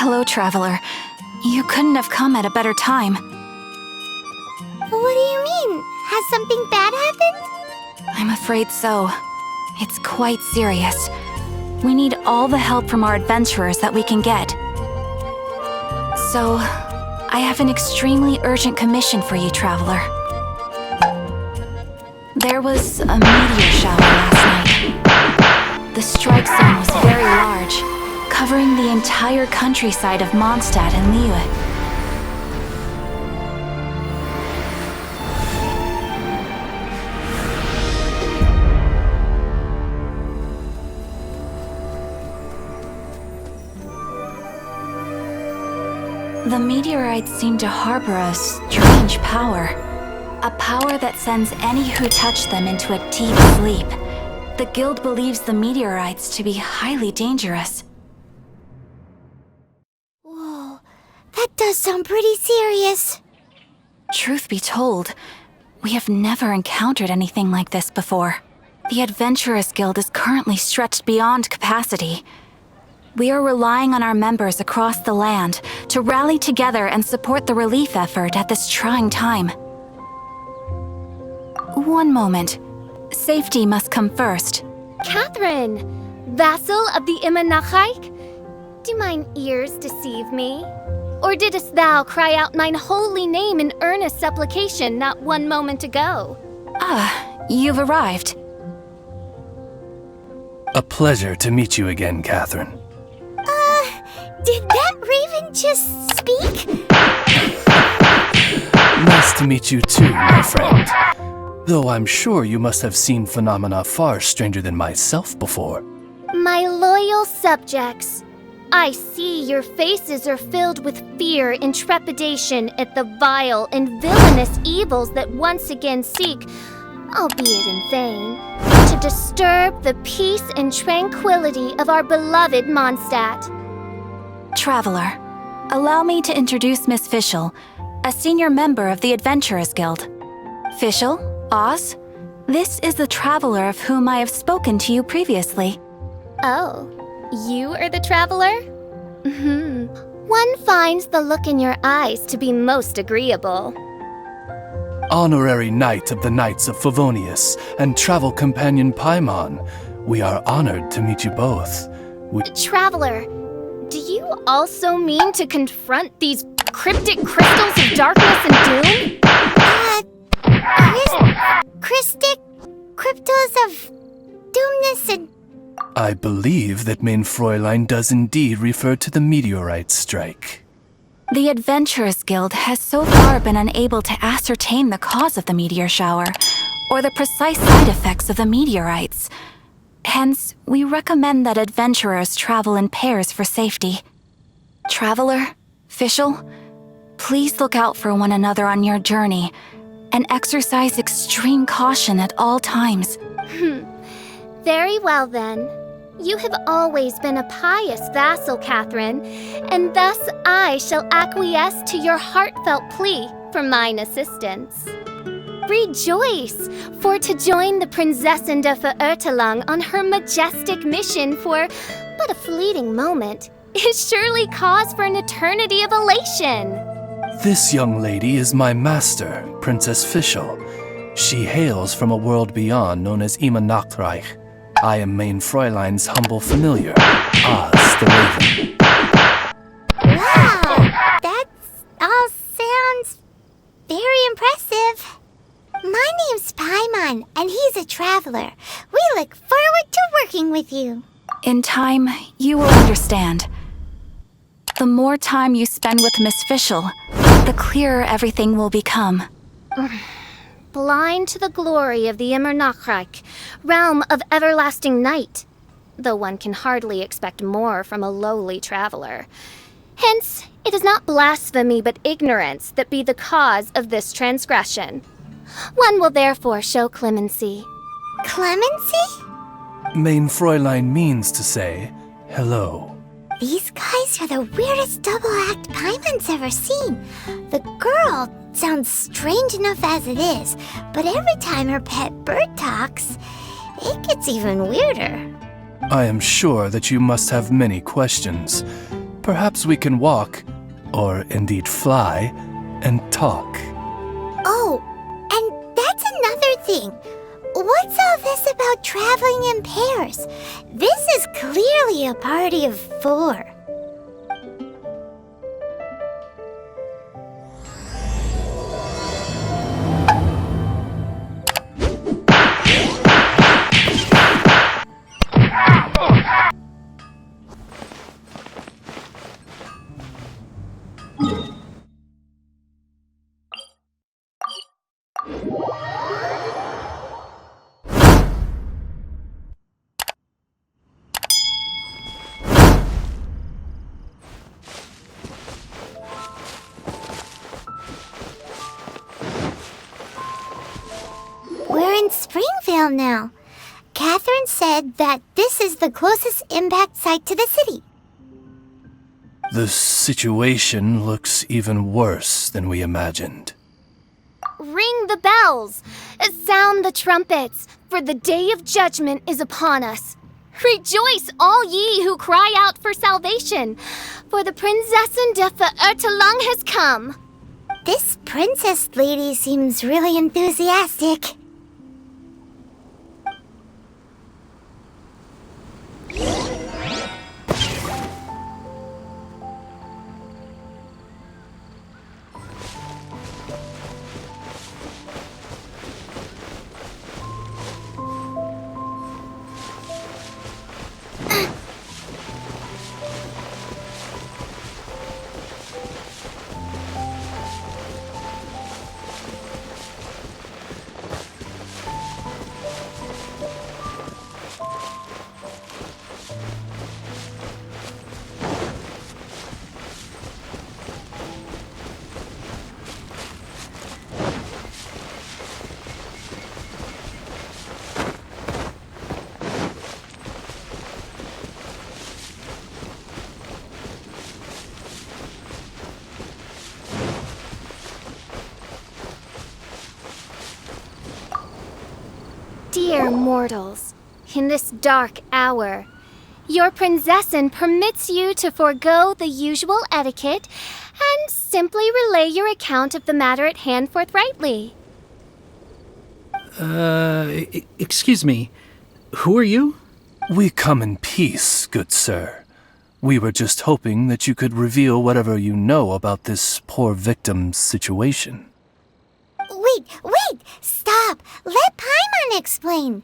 Hello, traveler. You couldn't have come at a better time. What do you mean? Has something bad happened? I'm afraid so. It's quite serious. We need all the help from our adventurers that we can get. So, I have an extremely urgent commission for you, traveler. There was a meteor shower last night. The strike zone was very large, covering the entire countryside of Mondstadt and Liyue. The meteorites seem to harbor a strange power. A power that sends any who touch them into a deep sleep. The guild believes the meteorites to be highly dangerous. Whoa, that does sound pretty serious. Truth be told, we have never encountered anything like this before. The Adventurers Guild is currently stretched beyond capacity. We are relying on our members across the land to rally together and support the relief effort at this trying time. One moment. Safety must come first. Catherine, vassal of the Imanachike? Do mine ears deceive me? Or didst thou cry out mine holy name in earnest supplication not one moment ago? Ah, you've arrived. A pleasure to meet you again, Catherine. Did that raven just speak? Nice to meet you too, my friend. Though I'm sure you must have seen phenomena far stranger than myself before. My loyal subjects, I see your faces are filled with fear and trepidation at the vile and villainous evils that once again seek, albeit in vain, to disturb the peace and tranquility of our beloved Mondstadt. Traveler, allow me to introduce Miss Fischl, a senior member of the Adventurers Guild. Fischl, Oz, this is the traveler of whom I have spoken to you previously. Oh, you are the traveler? One finds the look in your eyes to be most agreeable. Honorary Knight of the Knights of Favonius and travel companion Paimon, we are honored to meet you both. Traveler, do you also mean to confront these cryptic crystals of darkness and doom? Cryptos of doomness and... I believe that Main Fräulein does indeed refer to the meteorite strike. The Adventurers Guild has so far been unable to ascertain the cause of the meteor shower, or the precise side effects of the meteorites. Hence, we recommend that adventurers travel in pairs for safety. Traveler, Fischl, please look out for one another on your journey, and exercise extreme caution at all times. Very well then. You have always been a pious vassal, Catherine, and thus I shall acquiesce to your heartfelt plea for mine assistance. Rejoice, for to join the Prinzessin de Verurteilung on her majestic mission for but a fleeting moment is surely cause for an eternity of elation. This young lady is my master, Princess Fischl. She hails from a world beyond known as Imanachreich. I am Main Fräulein's humble familiar, Oz the Raven. Wow, that all sounds very impressive. My name's Paimon, and he's a traveler. We look forward to working with you. In time, you will understand. The more time you spend with Miss Fischl, the clearer everything will become. Blind to the glory of the Imanachreich, realm of everlasting night, though one can hardly expect more from a lowly traveler. Hence, it is not blasphemy but ignorance that be the cause of this transgression. One will therefore show clemency. Clemency? Main Fräulein means to say hello. These guys are the weirdest double act Paimon's ever seen. The girl sounds strange enough as it is, but every time her pet bird talks, it gets even weirder. I am sure that you must have many questions. Perhaps we can walk, or indeed fly, and talk. Oh, and that's another thing. What's all this about traveling in pairs? This is clearly a party of 4. We're in Springvale now. Catherine said that this is the closest impact site to the city. The situation looks even worse than we imagined. Ring the bells! Sound the trumpets, for the day of judgment is upon us. Rejoice, all ye who cry out for salvation, for the Prinzessin de Ertelang has come. This princess lady seems really enthusiastic. Dear mortals, in this dark hour, your Prinzessin permits you to forego the usual etiquette and simply relay your account of the matter at hand forthrightly. Excuse me. Who are you? We come in peace, good sir. We were just hoping that you could reveal whatever you know about this poor victim's situation. Wait! Stop! Let Paimon explain.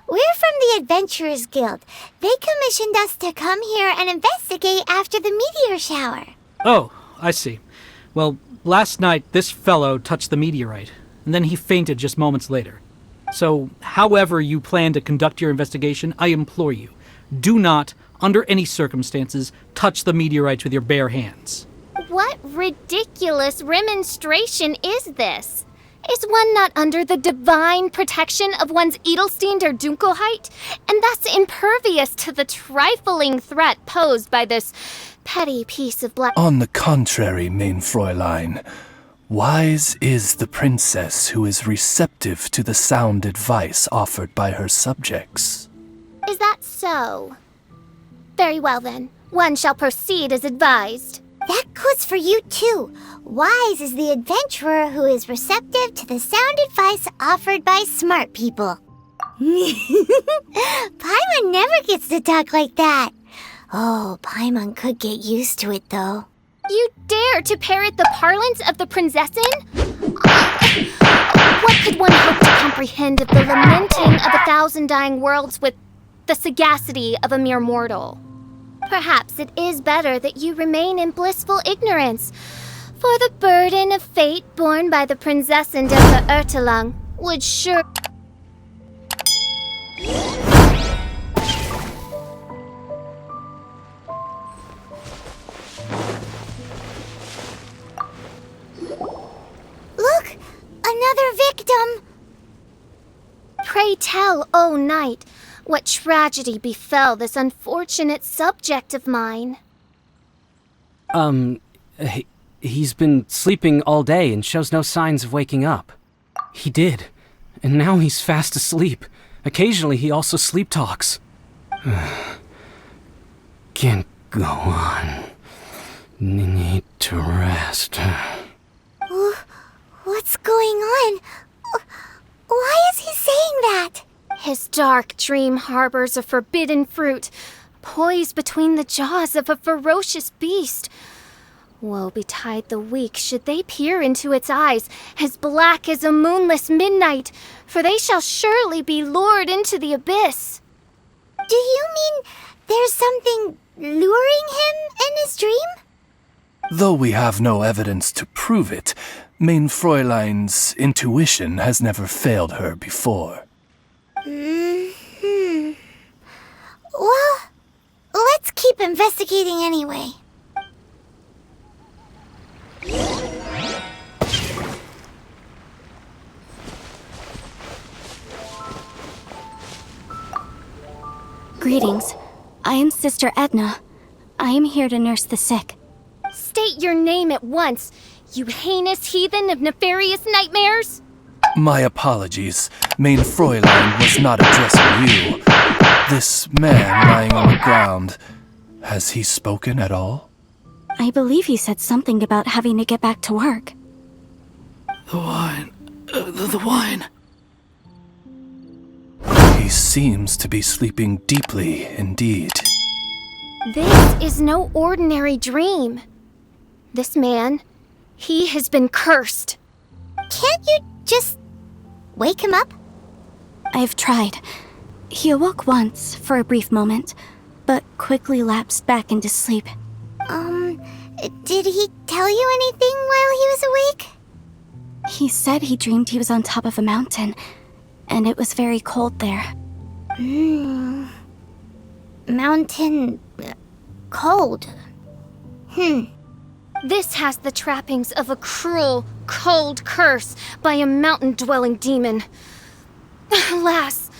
We're from the Adventurers Guild. They commissioned us to come here and investigate after the meteor shower. Oh, I see. Well, last night this fellow touched the meteorite, and then he fainted just moments later. So, however you plan to conduct your investigation, I implore you, do not, under any circumstances, touch the meteorites with your bare hands. What ridiculous remonstration is this? Is one not under the divine protection of one's Edelstein der Dunkelheit, and thus impervious to the trifling threat posed by this petty piece of black— On the contrary, mein Fräulein, wise is the princess who is receptive to the sound advice offered by her subjects. Is that so? Very well then, one shall proceed as advised. That goes for you too. Wise is the adventurer who is receptive to the sound advice offered by smart people. Paimon never gets to talk like that. Oh, Paimon could get used to it though. You dare to parrot the parlance of the Prinzessin? What could one hope to comprehend of the lamenting of 1,000 dying worlds with the sagacity of a mere mortal? Perhaps it is better that you remain in blissful ignorance, for the burden of fate borne by the Prinzessin de Ertelang would sure— Look! Another victim! Pray tell, O knight, what tragedy befell this unfortunate subject of mine? He's been sleeping all day and shows no signs of waking up. He did, and now he's fast asleep. Occasionally he also sleep talks. Can't go on. Need to rest. What's going on? Why is he saying that? His dark dream harbors a forbidden fruit, poised between the jaws of a ferocious beast. Woe betide the weak should they peer into its eyes, as black as a moonless midnight, for they shall surely be lured into the abyss. Do you mean there's something luring him in his dream? Though we have no evidence to prove it, Mein Fräulein's intuition has never failed her before. Well, let's keep investigating anyway. Greetings. I am Sister Edna. I am here to nurse the sick. State your name at once, you heinous heathen of nefarious nightmares! My apologies. Mein Fräulein was not addressing you. This man lying on the ground, has he spoken at all? I believe he said something about having to get back to work. The wine. The wine. He seems to be sleeping deeply indeed. This is no ordinary dream. This man, he has been cursed. Can't you just wake him up? I've tried. He awoke once for a brief moment, but quickly lapsed back into sleep. Did he tell you anything while he was awake? He said he dreamed he was on top of a mountain, and it was very cold there. Mountain... cold. This has the trappings of a cruel, cold curse by a mountain-dwelling demon. Alas,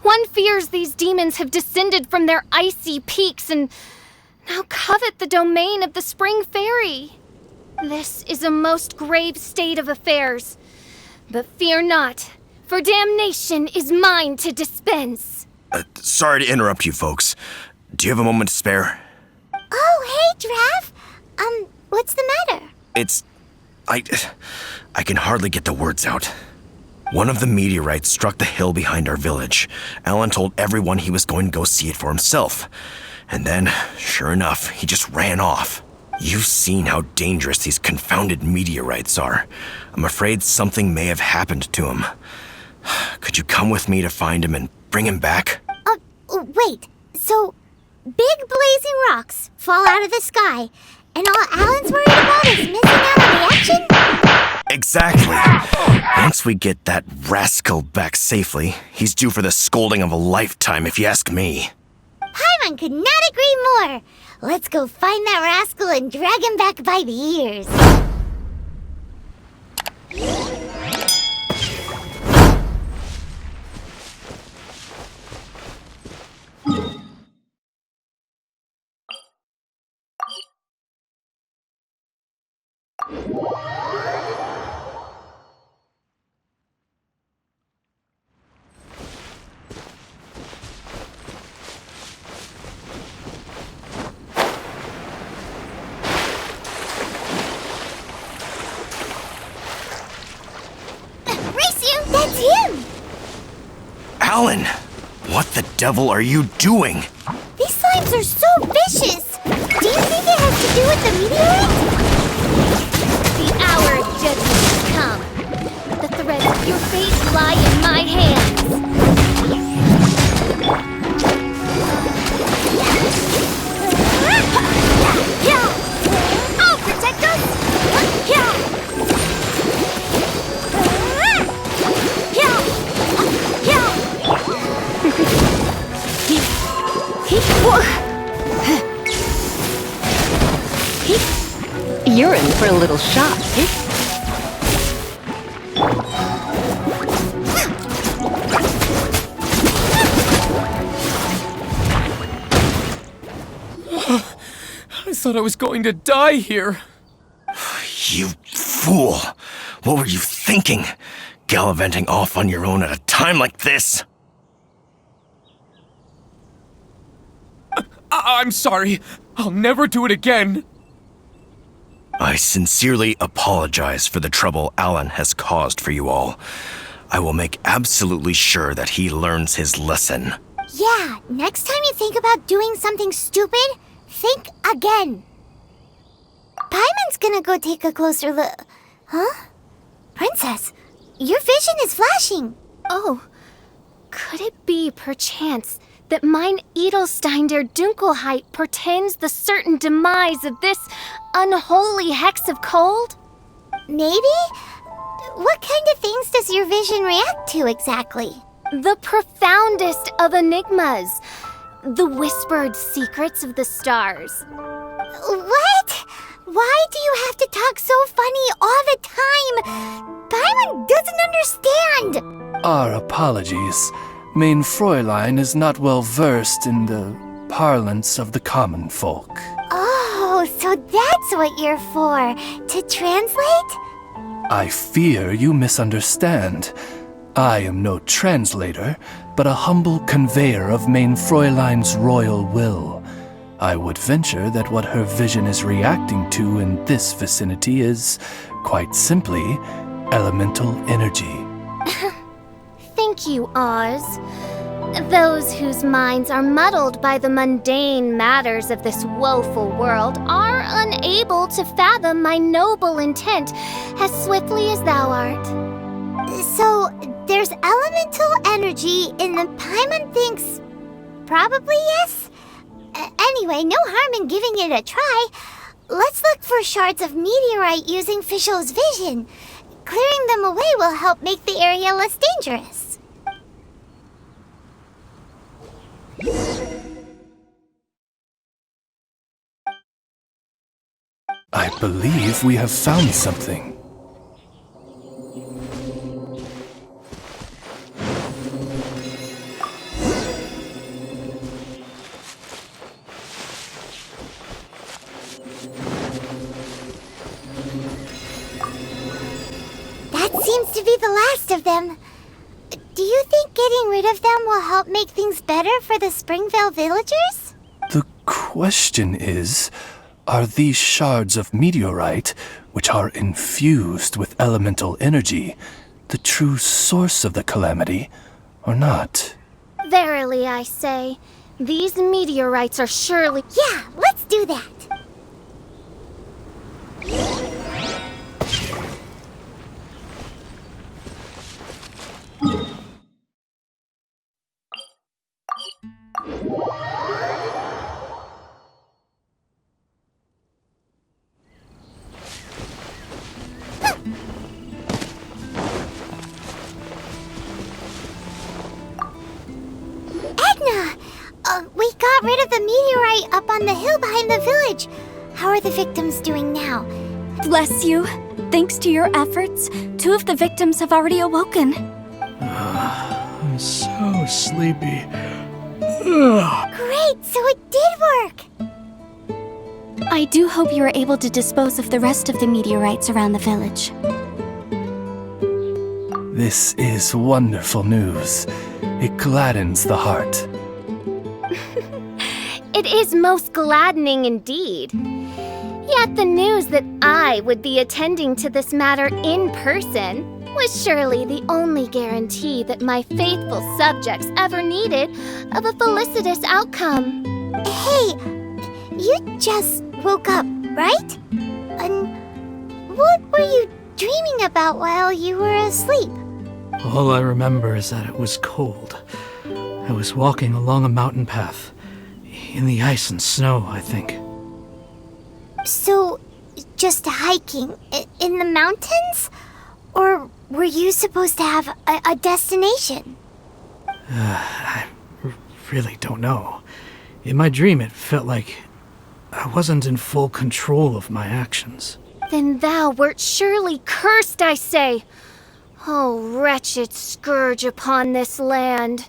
one fears these demons have descended from their icy peaks and now covet the domain of the Spring Fairy. This is a most grave state of affairs. But fear not, for damnation is mine to dispense. Sorry to interrupt you folks. Do you have a moment to spare? Oh, hey, Drav. What's the matter? I can hardly get the words out. One of the meteorites struck the hill behind our village. Alan told everyone he was going to go see it for himself. And then, sure enough, he just ran off. You've seen how dangerous these confounded meteorites are. I'm afraid something may have happened to him. Could you come with me to find him and bring him back? Wait. So, big blazing rocks fall out of the sky, and all Alan's worried about is missing out on the action? Exactly. Once we get that rascal back safely, he's due for the scolding of a lifetime, if you ask me. Paimon could not agree more. Let's go find that rascal and drag him back by the ears. That's him! Alan! What the devil are you doing? These slimes are so vicious! Do you think it has to do with the meteorite? The hour of judgment has come. The threads of your fate lie in my hands. I'll protect us! You're in for a little shock. I thought I was going to die here. You fool! What were you thinking? Gallivanting off on your own at a time like this? I'm sorry. I'll never do it again. I sincerely apologize for the trouble Alan has caused for you all. I will make absolutely sure that he learns his lesson. Yeah, next time you think about doing something stupid, think again. Paimon's gonna go take a closer look. Huh? Princess, your vision is flashing. Oh, could it be, perchance, that mine Edelstein der Dunkelheit portends the certain demise of this unholy hex of cold? Maybe? What kind of things does your vision react to exactly? The profoundest of enigmas. The whispered secrets of the stars. What? Why do you have to talk so funny all the time? Paimon doesn't understand. Our apologies. Mein Fräulein is not well versed in the parlance of the common folk. Oh, so that's what you're for. To translate? I fear you misunderstand. I am no translator, but a humble conveyor of Mein Fräulein's royal will. I would venture that what her vision is reacting to in this vicinity is, quite simply, elemental energy. Thank you, Oz. Those whose minds are muddled by the mundane matters of this woeful world are unable to fathom my noble intent as swiftly as thou art. So, there's elemental energy in the Paimon thinks... Probably yes? Anyway, no harm in giving it a try. Let's look for shards of meteorite using Fischl's vision. Clearing them away will help make the area less dangerous. I believe we have found something. Seems to be the last of them. Do you think getting rid of them will help make things better for the Springvale villagers? The question is, are these shards of meteorite, which are infused with elemental energy, the true source of the calamity, or not? Verily, I say, these meteorites are surely... Yeah, let's do that. We got rid of the meteorite up on the hill behind the village. How are the victims doing now? Bless you. Thanks to your efforts, 2 of the victims have already awoken. I'm so sleepy. Great, so it did work. I do hope you are able to dispose of the rest of the meteorites around the village. This is wonderful news. It gladdens the heart. It is most gladdening indeed. Yet the news that I would be attending to this matter in person was surely the only guarantee that my faithful subjects ever needed of a felicitous outcome. Hey, you just woke up, right? And what were you dreaming about while you were asleep? All I remember is that it was cold. I was walking along a mountain path. In the ice and snow, I think. So, just hiking in the mountains? Or were you supposed to have a destination? I really don't know. In my dream, it felt like I wasn't in full control of my actions. Then thou wert surely cursed, I say. Oh, wretched scourge upon this land.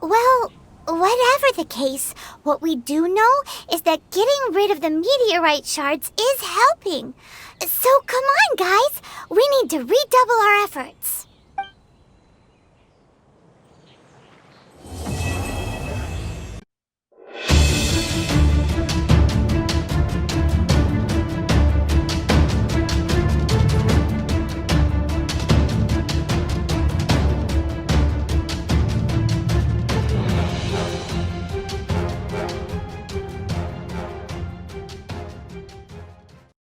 Well, whatever the case, what we do know is that getting rid of the meteorite shards is helping. So come on, guys. We need to redouble our efforts.